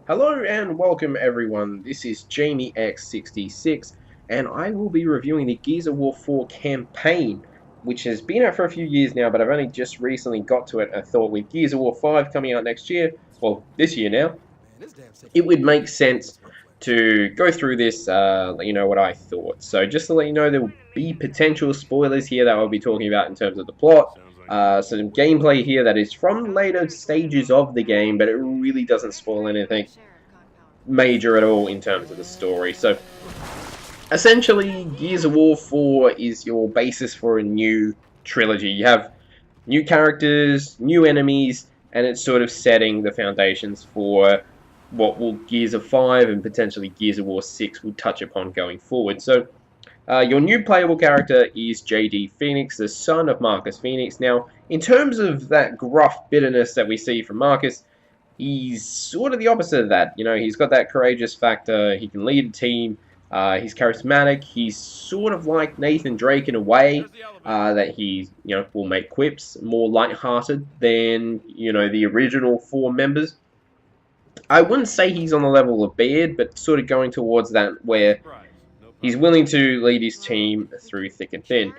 Hello and welcome everyone, this is JamieX66 and I will be reviewing the Gears of War 4 campaign, which has been out for a few years now, but I've only just recently got to it. I thought with Gears of War 5 coming out next year, well this year now, it would make sense to go through this, let you know what I thought. So just to let you know, there will be potential spoilers here that I'll be talking about in terms of the plot. Some gameplay here that is from later stages of the game, but it really doesn't spoil anything major at all in terms of the story. So essentially, Gears of War 4 is your basis for a new trilogy. You have new characters, new enemies, and it's sort of setting the foundations for what will Gears of 5 and potentially Gears of War 6 will touch upon going forward. So your new playable character is JD Phoenix, the son of Marcus Phoenix. Now, in terms of that gruff bitterness that we see from Marcus, he's sort of the opposite of that. You know, he's got that courageous factor, he can lead a team, he's charismatic, he's sort of like Nathan Drake in a way, that he, will make quips, more lighthearted than, the original 4 members. I wouldn't say he's on the level of Baird, but sort of going towards that where he's willing to lead his team through thick and thin.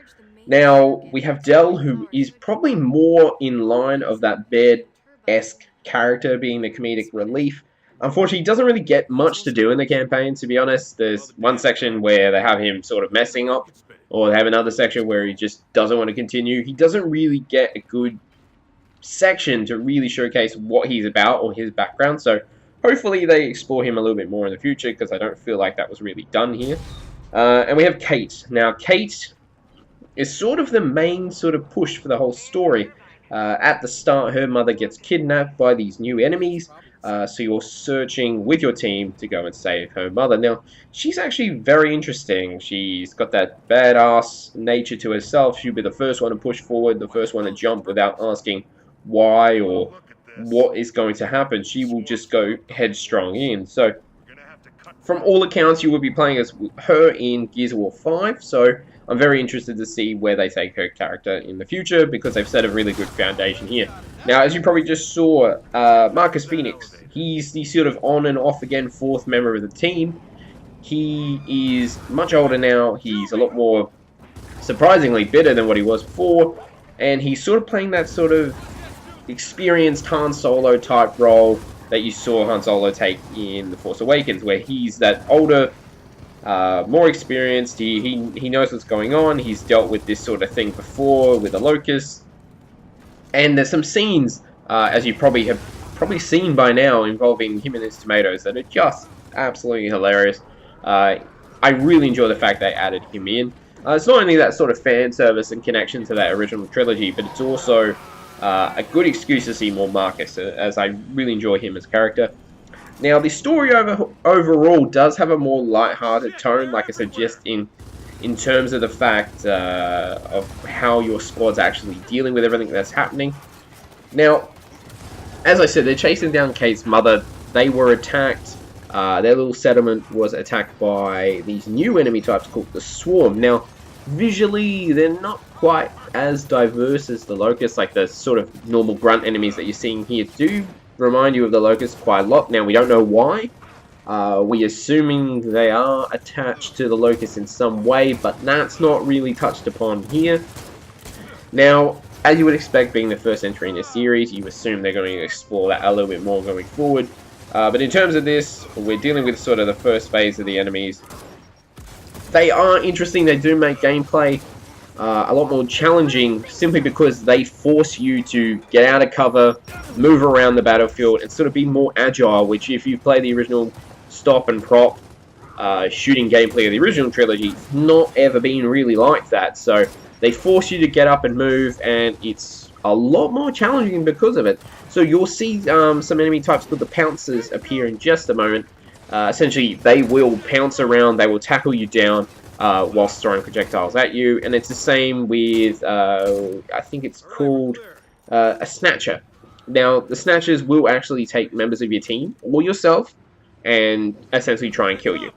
Now, we have Dell, who is probably more in line of that Baird-esque character, being the comedic relief. Unfortunately, he doesn't really get much to do in the campaign, to be honest. There's one section where they have him sort of messing up, or they have another section where he just doesn't want to continue. He doesn't really get a good section to really showcase what he's about or his background, so hopefully they explore him a little bit more in the future, because I don't feel like that was really done here. And we have Kate. Now, Kate is sort of the main sort of push for the whole story. At the start, her mother gets kidnapped by these new enemies, so you're searching with your team to go and save her mother. Now, she's actually very interesting. She's got that badass nature to herself. She'll be the first one to push forward, the first one to jump without asking why or what is going to happen. She will just go headstrong in. So, from all accounts, you will be playing as her in Gears of War 5, so I'm very interested to see where they take her character in the future, because they've set a really good foundation here. Now, as you probably just saw, Marcus Phoenix, he's the sort of on and off again 4th member of the team. He is much older now, he's a lot more, surprisingly, bitter than what he was before, and he's sort of playing that sort of experienced Han Solo type role that you saw Han Solo take in The Force Awakens, where he's that older, more experienced, he knows what's going on, he's dealt with this sort of thing before with the Locust, and there's some scenes, as you probably have seen by now, involving him and his tomatoes that are just absolutely hilarious. I really enjoy the fact they added him in. It's not only that sort of fan service and connection to that original trilogy, but it's also a good excuse to see more Marcus, as I really enjoy him as a character. Now, the story overall does have a more light-hearted tone, like I said, just in terms of the fact of how your squad's actually dealing with everything that's happening. Now, as I said, they're chasing down Kate's mother. They were attacked. Their little settlement was attacked by these new enemy types called the Swarm. Now, visually, they're not quite as diverse as the Locust, like the sort of normal grunt enemies that you're seeing here do remind you of the Locust quite a lot. Now, we don't know why. We're assuming they are attached to the Locust in some way, but that's not really touched upon here. Now, as you would expect, being the first entry in the series, you assume they're going to explore that a little bit more going forward. But in terms of this, we're dealing with sort of the first phase of the enemies. They are interesting. They do make gameplay a lot more challenging, simply because they force you to get out of cover, move around the battlefield, and sort of be more agile, which if you play the original stop and prop shooting gameplay of the original trilogy, it's not ever been really like that. So they force you to get up and move, and it's a lot more challenging because of it. So you'll see some enemy types called the Pouncers appear in just a moment. Essentially, they will pounce around, they will tackle you down whilst throwing projectiles at you, and it's the same with, I think it's called a Snatcher. Now, the Snatchers will actually take members of your team, or yourself, and essentially try and kill you.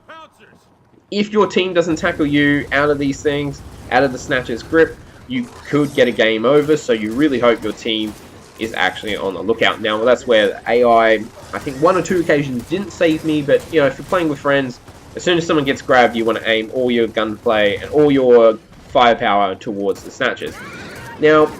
If your team doesn't tackle you out of these things, out of the Snatcher's grip, you could get a game over, so you really hope your team is actually on the lookout. Now, that's where the AI I think 1 or 2 occasions didn't save me, but you know, if you're playing with friends, as soon as someone gets grabbed, you want to aim all your gunplay and all your firepower towards the snatchers. Now,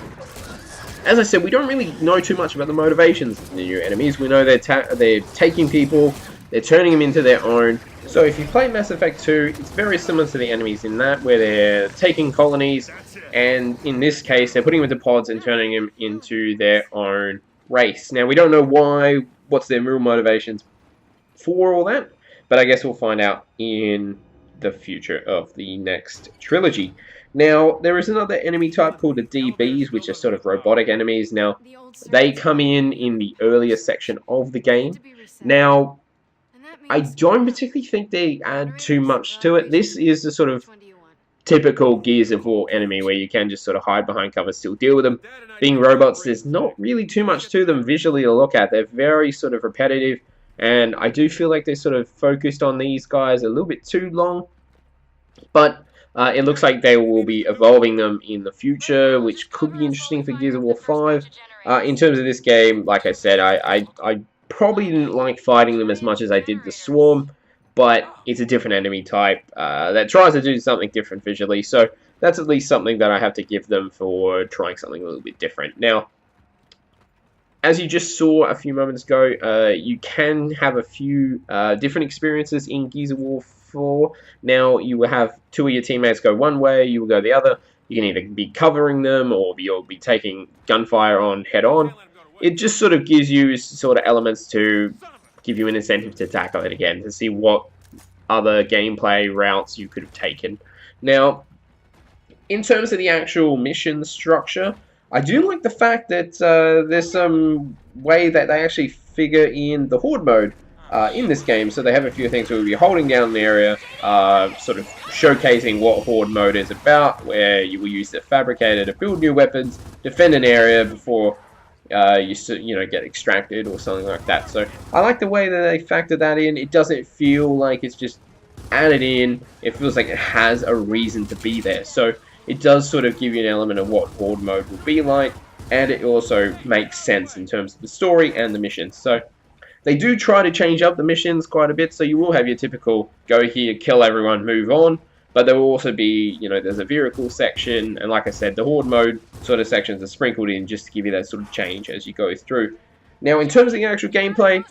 as I said, we don't really know too much about the motivations of the new enemies. We know they're taking people, they're turning them into their own. So if you play Mass Effect 2, it's very similar to the enemies in that, where they're taking colonies, and in this case, they're putting them into pods and turning them into their own race. Now, we don't know why, what's their real motivations for all that, but I guess we'll find out in the future of the next trilogy. Now, there is another enemy type called the DBs, which are sort of robotic enemies. Now, they come in the earlier section of the game. Now, I don't particularly think they add too much to it. This is the sort of typical Gears of War enemy where you can just sort of hide behind cover, still deal with them. Being robots, there's not really too much to them visually to look at. They're very sort of repetitive, and I do feel like they sort of focused on these guys a little bit too long. But it looks like they will be evolving them in the future, which could be interesting for Gears of War 5. In terms of this game, like I said, I probably didn't like fighting them as much as I did the Swarm, but it's a different enemy type that tries to do something different visually, so that's at least something that I have to give them for trying something a little bit different. Now, as you just saw a few moments ago, you can have a few different experiences in Gears of War 4. Now, you will have 2 of your teammates go one way, you will go the other. You can either be covering them, or you'll be taking gunfire on head-on. It just sort of gives you sort of elements to give you an incentive to tackle it again, to see what other gameplay routes you could have taken. Now, in terms of the actual mission structure, I do like the fact that there's some way that they actually figure in the Horde mode in this game. So they have a few things where we'll be holding down the area, sort of showcasing what Horde mode is about, where you will use the Fabricator to build new weapons, defend an area before you know, get extracted or something like that. So I like the way that they factor that in. It doesn't feel like it's just added in. It feels like it has a reason to be there. So it does sort of give you an element of what Horde mode will be like, and it also makes sense in terms of the story and the missions. So they do try to change up the missions quite a bit, so you will have your typical go here, kill everyone, move on. But there will also be, you know, there's a vehicle section, and like I said, the Horde mode sort of sections are sprinkled in just to give you that sort of change as you go through. Now, in terms of the actual gameplay,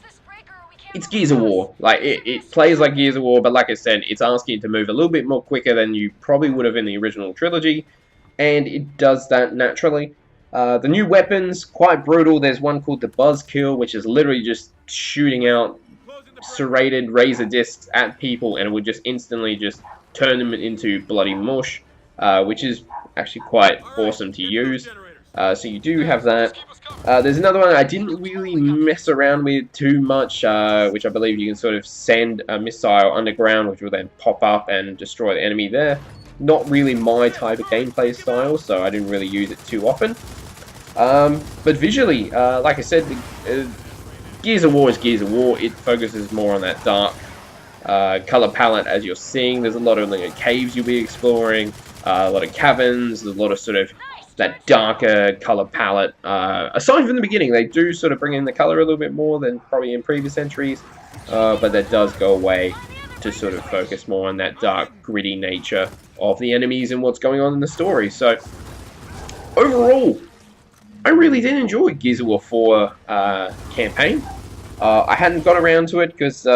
it's Gears of War. Like, it plays like Gears of War, but like I said, it's asking you to move a little bit more quicker than you probably would have in the original trilogy, and it does that naturally. The new weapons, quite brutal. There's one called the Buzzkill, which is literally just shooting out serrated razor discs at people, and it would just instantly just turn them into bloody mush, which is actually quite awesome to use. So you do have that. There's another one I didn't really mess around with too much, which I believe you can sort of send a missile underground, which will then pop up and destroy the enemy there. Not really my type of gameplay style, so I didn't really use it too often. But visually, like I said, Gears of War is Gears of War. It focuses more on that dark color palette, as you're seeing. There's a lot of caves you'll be exploring, a lot of caverns, a lot of sort of that darker color palette. Aside from the beginning, they do sort of bring in the color a little bit more than probably in previous entries, but that does go away to sort of focus more on that dark, gritty nature of the enemies and what's going on in the story. So overall, I really did enjoy Gears of War 4 campaign. I hadn't got around to it because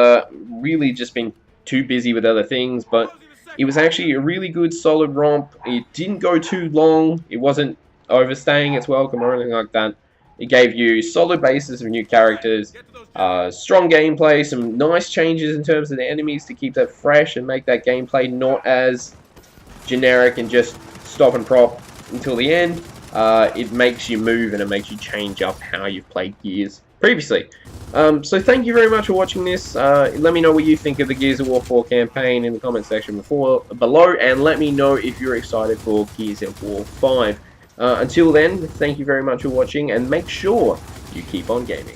really just been too busy with other things, but it was actually a really good, solid romp. It didn't go too long. It wasn't overstaying its welcome or anything like that. It gave you solid bases of new characters, strong gameplay, some nice changes in terms of the enemies to keep that fresh and make that gameplay not as generic and just stop and prop until the end. It makes you move and it makes you change up how you've played Gears previously. So thank you very much for watching this. Let me know what you think of the Gears of War 4 campaign in the comment section below, and let me know if you're excited for Gears of War 5. Until then, thank you very much for watching, and make sure you keep on gaming.